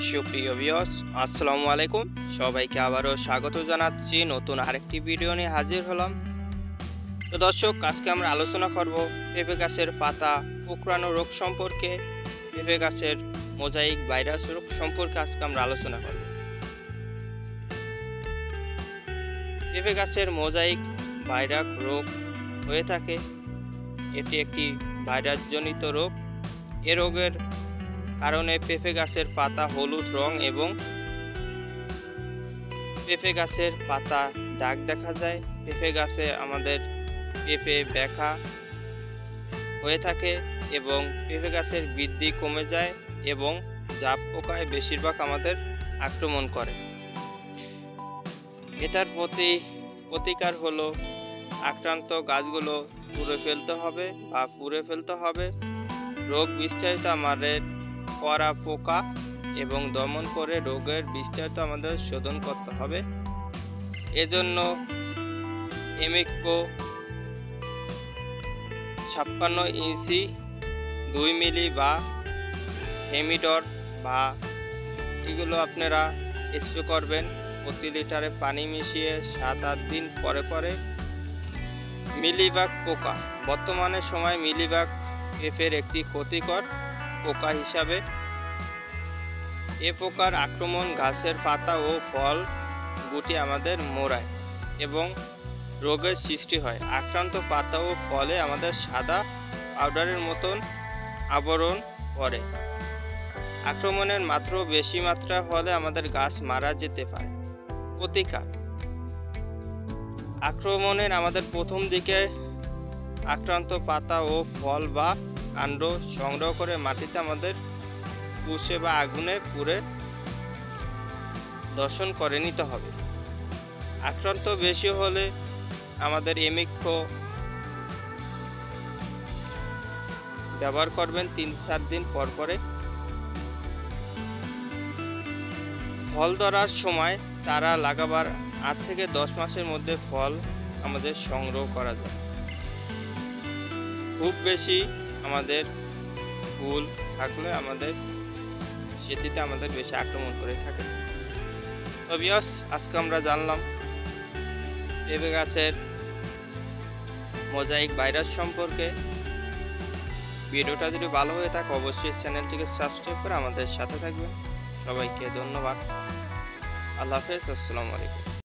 সুপ্রিয় ভিউয়ার্স, আসসালামু আলাইকুম। সবাইকে আবারও স্বাগত জানাচ্ছি নতুন আরেকটি ভিডিও নিয়ে হাজির হলাম। তো দর্শক, আজকে আমরা আলোচনা করব পেঁপে গাছের পাতা কুঁকড়ানো রোগ সম্পর্কে। পেঁপে গাছের মোজাইক ভাইরাস রোগ সম্পর্কে আজকে আমরা আলোচনা করব। পেঁপে গাছের মোজাইক ভাইরাস রোগ হয়ে থাকে। এটি একটি ভাইরাসজনিত রোগ। এ রোগের কারণে পেঁপে গাছের পাতা হলুদ রং এবং পেঁপে গাছের পাতা দাগ দেখা যায়। পেঁপে গাছে আমাদের পেঁপে ব্যাখা হয়ে থাকে এবং পেঁপে গাছের বৃদ্ধি কমে যায় এবং জাপ পোকায় বেশিরভাগ আমাদের আক্রমণ করে। এটার প্রতিকার হলো আক্রান্ত গাছগুলো পুড়ে ফেলতে হবে। রোগ বিস্তারিত আমাদের করা পোকা এবং দমন করে রোগের বিস্তারিত আমাদের শোধন করতে হবে। এজন্য এমিকো 56 ইঞ্চি 2 মিলি বা হেমিডর বা এগুলো আপনারা স্প্রে করবেন। প্রতি লিটারে পানি মিশিয়ে 7-8 দিন পরে পরে। মিলিবাগ পোকা, বর্তমানে সময় মিলিবাগ পেঁপের একটি ক্ষতিকর পোকা হিসাবে। এ পোকার আক্রমণ গাছের পাতা ও ফল গুটি আমাদের মোড়ায় এবং রোগের সৃষ্টি হয়। আক্রান্ত পাতা ও ফলে আমাদের সাদা পাউডারের মতন আবরণ পড়ে। আক্রমণের মাত্র বেশি মাত্রা হলে আমাদের গাছ মারা যেতে পারে। প্রতিকার: আক্রমণের আমাদের প্রথম দিকে আক্রান্ত পাতা ও ফল বা কাণ্ড সংগ্রহ করে মাটিতে আমাদের পুষে বা আগুনে পুড়ে দর্শন করে নিতে হবে। আক্রান্ত বেশি হলে আমাদের এমিকো ব্যবহার করবেন 3-4 দিন পর পরে। ফল ধরার সময় চারা লাগাবার 8 থেকে 10 মাসের মধ্যে ফল আমাদের সংগ্রহ করা যায়। খুব বেশি আমাদের ফুল থাকলে আমাদের সেটিতে আমাদের বেশি আক্রমণ করে থাকে। তো ভিউয়ার্স, আজকে আমরা জানলাম পেঁপে গাছের মোজাইক ভাইরাস সম্পর্কে। ভিডিওটা যদি ভালো হয়ে থাকে অবশ্যই চ্যানেলটিকে সাবস্ক্রাইব করে আমাদের সাথে থাকবেন। সবাইকে ধন্যবাদ। আল্লাহ হাফেজ। আসসালামু আলাইকুম।